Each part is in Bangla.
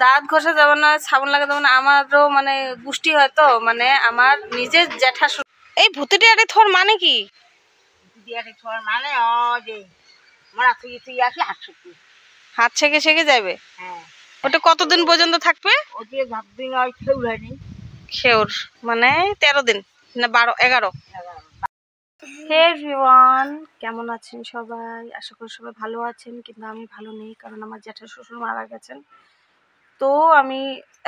দাঁত ঘষা যাবে না, সাবান লাগা যাবে না। আমারও মানে গোষ্ঠী হয়তো, মানে আমার নিজের জ্যাঠা। এই ভূতিটিয়ারে থর মানে কি? মানে হাত ছেকে ছেকে যাবে। ওটা কতদিন পর্যন্ত থাকবে? খেউর মানে 13 দিন না 12-11। হে এভরিওয়ান, কেমন আছেন সবাই? আশা করি সবাই ভালো আছেন, কিন্তু আমি ভালো নেই, কারণ আমার জ্যাঠা শ্বশুর মারা গেছেন। তো আমি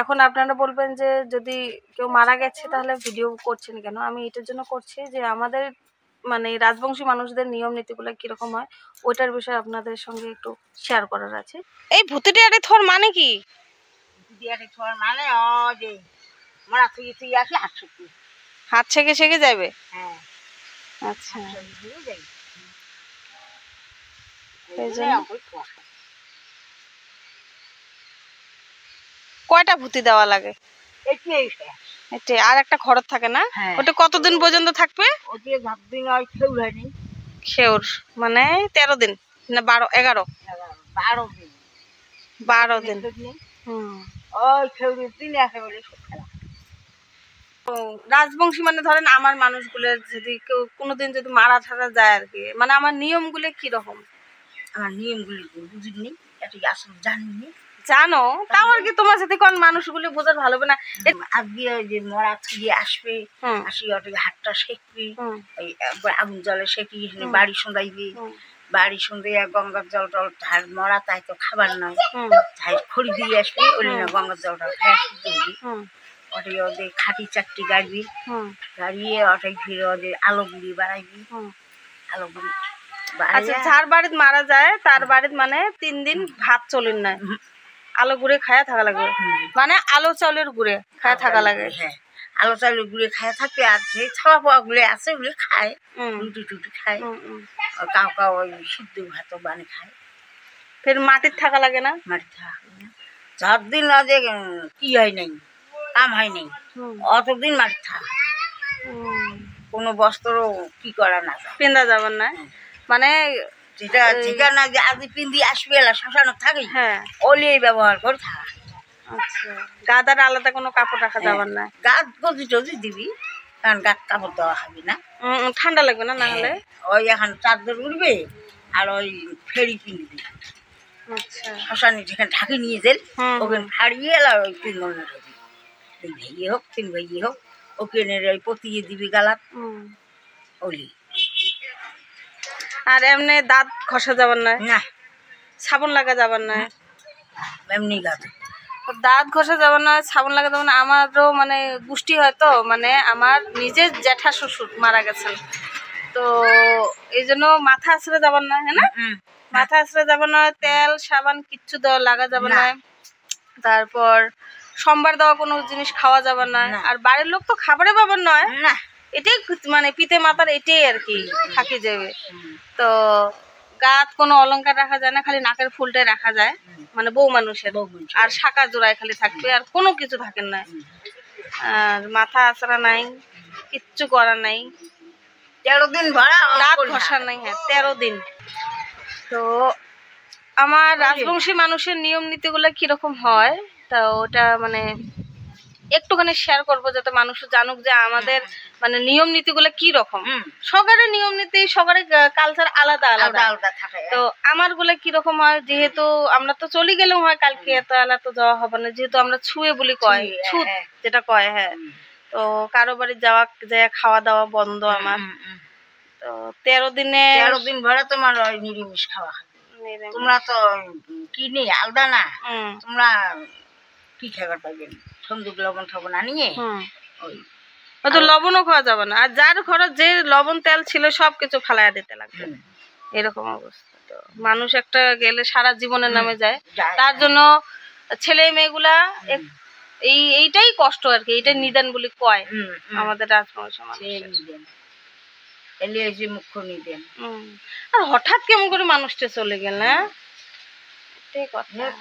এখন, আপনারা বলবেন যে যদি কেউ মারা গেছে তাহলে ভিডিও করছেন কেন? আমি এটার জন্য করছি যে আমাদের মানে রাজবংশী মানুষদের নিয়ম নীতিগুলো কিরকম হয় ওইটার বিষয়ে আপনাদের সঙ্গে একটু শেয়ার করার আছে। এই ভূতিটিয়ারে থর মানে কি? মানে হাত ছেকে ছেকে যাবে। আচ্ছা, কয়টা ভূতি দেওয়া লাগে? এটা আর একটা খরচ থাকে না? ওটা কতদিন পর্যন্ত থাকবে? খেউর মানে 13 দিন না 12-11? 12 দিন। রাজবংশী মানে ধরেন আমার মানুষগুলোর যদি কেউ কোনোদিন যদি মারা ঠারা যায় আর কি, মানে আমার নিয়মগুলো কিরকম? আমার নিয়মগুলি বুঝিনি, আসলে জানিনি। জানো তাও আর কি, তোমার সাথে কোন মানুষগুলো বোঝার ভালো না। আজকে যে মরা থুয়ে আসবে, আসি ওটা হাতটা সেঁকবি, ওই আগুন জলে সেঁকি বাড়ি শোঁধাইবি, বাড়ি সন্ধে গঙ্গার জল টল মরা তাই তো খাবার নয়, তাই খড়ি দিয়ে আসবি, ওই না গঙ্গার জলটা খাই আসবি, ওটাই ওদের খাটি চাকটি গাড়বি, গাড়িয়ে ওটাই ফিরে ওদের আলো গুড়ি বাড়াইবি, আলো গুড়ি। আচ্ছা, যার বাড়িতে মারা যায় তার বাড়িতে মানে 3 দিন ভাত চলেন না, আলো গুড়ে খায়া থাকা লাগে, মানে আলো চাউলের গুড়ে খায়া থাকা লাগে। হ্যাঁ, আলো চাউলের গুড়ে খায়া থাকে। আর যে ছাওয়া পাওয়া গুলো আছে ওগুলো খায়, রুটি টুটি খায়, কাউ কাউ ওই সিদ্ধ ভাত বানে খায়। ফের মাটির থাকা লাগে না? মাটির থাকা না, যতদিন না যে কি হয় নাই, কাম হয় নাই, অতদিন মাটির থাকা, কোনো বস্ত্রও কি করা না পিন্দা যাবেন না, মানে যেটা যেটা না যে আজ পিন্দি আসবে এলা শ্মশানো থাকে, হ্যাঁ ওলিই ব্যবহার করে থাকা। আচ্ছা, গাদার আলাদা কোনো কাপড় রাখা যাবার না? গাছ গজি টজি দিবি, কারণ গাছ কাপড় দেওয়া হবে না, ঠান্ডা লাগবে না না হলে। ওই এখন চাদর উঠবে আর ওই ফেরি পিনবি। আচ্ছা, শ্মশানে যেখানে ঢাকি নিয়ে যেল ওখানে ফাড়িয়ে এলা ওই পিন্দন রাখবি, 2 ভাইয়ে হোক 3 ভাইয়ে হোক, ওকে ওই পতিয়ে দিবি গালাত ওলি। আর এমনি দাঁত ঘষা যাবার না? না। সাবান লাগা যাবার না? এমনি গাছ দাঁত ঘষা যাবে না, সাবান লাগা যাবে না। আমারও মানে গোষ্ঠী হয়তো, মানে আমার নিজের জ্যাঠা শ্বশুর মারা গেছেন, তো এই জন্য মাথা আছড়ে যাবার না, হ্যাঁ না? মাথা আছড়ে যাবে না, তেল সাবান কিচ্ছু দেওয়া লাগা যাবে না। তারপর সোমবার দেওয়া কোনো জিনিস খাওয়া যাবে না। আর বাড়ির লোক তো খাবারে পাবার নয়, এটাই মানে পিতে মাতার এটাই আর কি থাকি যাবে। তো গাত কোনো অলংকার রাখা যায় না, খালি নাকের ফুলটাই রাখা যায়, মানে বউ মানুষের, আর শাঁকা জোড়ায় খালি থাকবে, আর কোনো কিছু থাকে না। আর মাথা আছড়া নাই, কিচ্ছু করা নাই, 13 দিন দাঁত ঘষা নাই। হ্যাঁ, 13 দিন। তো আমার রাজবংশী মানুষের নিয়ম নীতিগুলো কিরকম হয় তা ওটা মানে একটুখানি শেয়ার করবো, যাতে মানুষ জানুক যে আমাদের মানে নিয়ম নীতিগুলো কি রকম। সকারের নিয়ম নীতি, সকারের কালচার আলাদা আলাদা থাকে। তো আমার গুলো কিরকম হয়, যেহেতু আমরা তো চলে গেলেও হয় কালকে, এত আলা তো যাওয়া হবে না, যেহেতু আমরা ছুঁয়ে বলি কয়, ছুত যেটা কয়, হ্যাঁ। তো কারো বাড়ি যাওয়া যায় খাওয়া দাওয়া বন্ধ আমার। তো 13 দিনে 13 দিন ভরে তোমার ওই নিরামিষ খাওয়া হবে। তোমরা তো কিনে আলাদা না, তোমরা কি খাবার পাইবেন, সন্দুক লবণ ঠবণ আনিয়ে ওই তো লবণও খাওয়া যাবে না। আর যার ঘরে যে লবণ তেল ছিল সবকিছু ফালাইয়া দিতে লাগবে, এরকম অবস্থা। তো মানুষ একটা গেলে সারা জীবনের নামে যায়, তার জন্য ছেলে মেয়েগুলা এইটাই কষ্ট আর কি, এইটাই নিদান বলে কয় আমাদের রাজবংশ মানুষের। মুখ্য নিদেন। আর হঠাৎ কেমন করে মানুষটা চলে গেল না,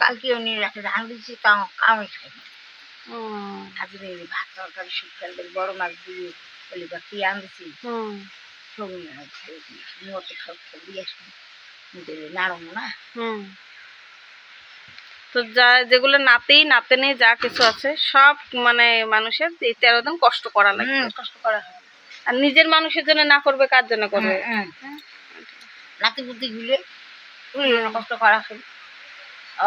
কালকে উনি রাঁধেছি আমি খাই আজকে ভাত তরকারি শীতকাল বড় মাছ দিয়ে বলি বা কি আনছি নাড়ম না। তো তো যা যেগুলো নাতেই নাতেনে যা কিছু আছে সব মানে মানুষের এই 13 দিন কষ্ট করা লাগে, কষ্ট করা হয়। আর নিজের মানুষের জন্য না করবে কার জন্য করবে? নাতি পুতি গুলে কষ্ট করা হয়।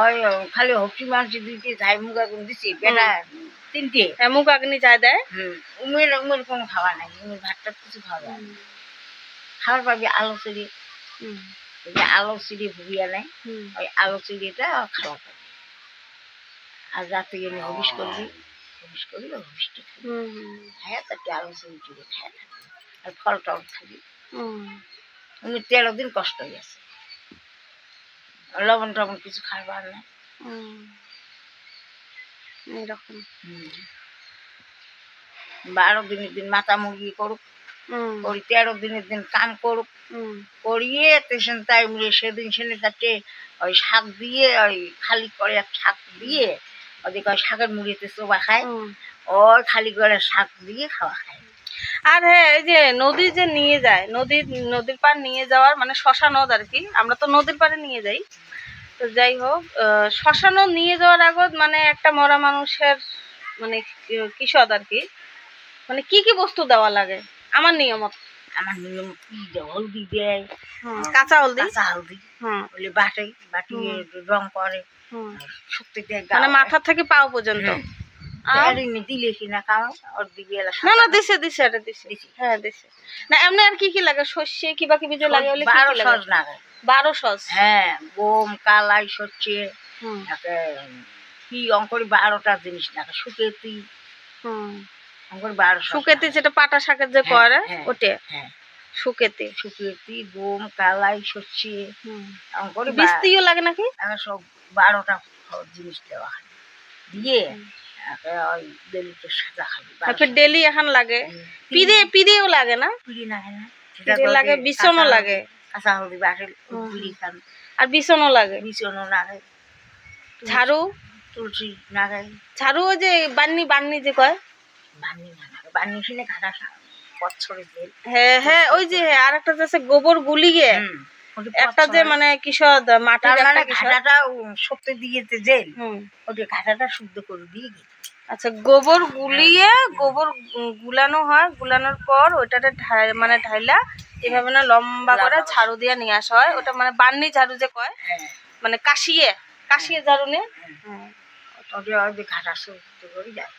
ওই খালি হপি মাছ দিতে যাই মুগা গুন দিছি বেটা 3টে মুখ আগ্নি যায় দেয়। উমের উমের কোনো খাওয়া নাই, উমের ভাতটা কিছু খাওয়া খাবার পাবি আলো চিড়ি, আলো চিড়ি ভুগিয়া নেই, ওই আলো চিড়িটা খাওয়া পাবি। আর রাতে এনে হবিষ করবি, হবিষ করবি হবিষটা খাবি, খায় তাতে আলো চিড়ি চুড়ি খায় থাকবি, আর ফল টল খাবি। উনি 13 দিন কষ্ট হয়ে গেছে, লবণ টবণ কিছু খাবার না এরকম। 12 দিনের দিন মাথা মুরগি করুক, করি 13 দিনের দিন কাম করুক, করিয়ে তেসেন তাই সেদিন সেনে তাকে ওই শাক দিয়ে ওই খালি করে এক শাক দিয়ে ওদিকে ওই শাকের মুড়িতে চোবা খায়, ওই খালি করে শাক দিয়ে খাওয়া খায়। আর হ্যাঁ, এই যে নদী যে নিয়ে যায়, নদীর পার নিয়ে যাওয়ার মানে শ্মশানদ আর কি, আমরা তো নদীর পাড়ে নিয়ে যাই। তো যাই হোক, শ্মশানও নিয়ে যাওয়ার আগত মানে একটা মরা মানুষের মানে কিসদ আর কি, মানে কি কি বস্তু দেওয়া লাগে আমার নিয়মত? আমার নিয়ম কি হলদি দেয়, কাঁচা হলদি, কাঁচা হলদি বলে বাটে বাটিয়ে রং করে, শক্তি দেয় মানে মাথা থেকে পাও পর্যন্ত। দিলে কিনা খাওয়া ওর দিকে না না দিছে দিছে এটা দিছে, হ্যাঁ দিছে না। এমনি আর কি কি লাগে? সর্ষে কিবা কিবি যে লাগে, 12 সজ লাগে। 12 সজ, হ্যাঁ, গম কালাই সর্ষে কি অঙ্করি 12টা জিনিস লাগে। শুকেতি অঙ্করি 12 শুকেতি যেটা পাটা শাকের যে করে ওটা, শুকেতি শুকেতি গম কালাই সর্ষে অঙ্করি বিস্তিও লাগে নাকি, সব 12টা জিনিস দেওয়া হয় দিয়ে ওই ডেলিতে সাজা খাবি। ডেলি এখন লাগে পিড়েও লাগে না? পিড়ি লাগে না, পিড়ে লাগে, বিছনও লাগে, কাঁচা হলদি বাটে পিড়ি খান, আর বিছনও লাগে, বিছনও লাগে, ঝাড়ু তুলসী লাগে, ঝাড়ু ওই যে বান্নি যে কয়, বান্নি না লাগে, বান্নি কিনে ঘাটা পছরে দেল। হ্যাঁ হ্যাঁ, ওই যে আর একটা আছে গোবর গুলিয়ে একটা যে মানে কিসদ মাটির একটা ঘাটাটা সত্যি দিয়েতে জেল, ওই ঘাটাটা শুদ্ধ করে দিয়ে গেল। আচ্ছা, গোবর গুলিয়ে গোবর গুলানো হয়, গুলানোর পর ওইটাতে মানে ঢাইলা এভাবে না লম্বা করে ঝাড়ু দিয়ে নিয়ে আসা হয়। ওটা মানে বান্নি ঝাড়ু যে কয়, মানে কাশিয়ে ঝাড়ু নিয়ে ঘাটা শুদ্ধ করে যায়।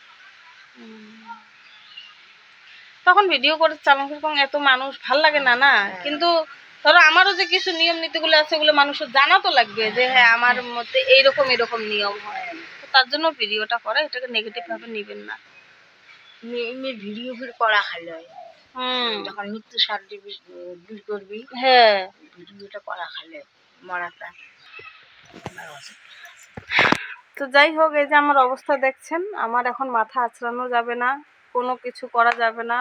তখন ভিডিও করে চালান এত মানুষ ভাল লাগে না না, কিন্তু ধরো আমারও যে কিছু নিয়ম নীতিগুলো আছে ওগুলো মানুষের জানা তো লাগবে যে হ্যাঁ আমার মধ্যে এইরকম নিয়ম হয়, তার জন্য ভিডিওটা করা। এটাকে নেগেটিভ ভাবে নিবেন না। ভিডিও করা খাইলে যখন মৃত্যু সার্টিফিকেট করবি, হ্যাঁ ভিডিওটা করা খাইলে মরাটা। তো যাই হোক, এই যে আমার অবস্থা দেখছেন, আমার এখন মাথা আঁচড়ানো যাবে না, কোনো কিছু করা যাবে না,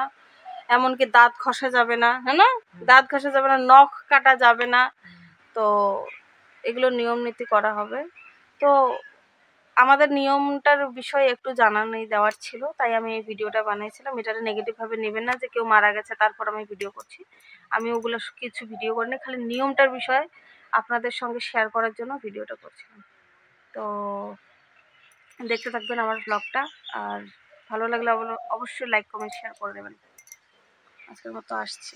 এমনকি দাঁত ঘষা যাবে না, হ্যাঁ না, দাঁত ঘষা যাবে না, নখ কাটা যাবে না। তো এগুলো নিয়ম নীতি করা হবে। তো আমাদের নিয়মটার বিষয়ে একটু জানানোই দেওয়ার ছিল, তাই আমি এই ভিডিওটা বানিয়েছিলাম। এটাকে নেগেটিভ ভাবে নেবেন না যে কেউ মারা গেছে তারপর আমি ভিডিও করছি। আমি ওগুলো কিছু ভিডিও করিনি, খালি নিয়মটার বিষয়ে আপনাদের সঙ্গে শেয়ার করার জন্য ভিডিওটা করছিলাম। তো দেখতে থাকবেন আমার ব্লগটা, আর ভালো লাগলে অবশ্যই লাইক কমেন্ট শেয়ার করে দেবেন। আজকের মতো আসছি।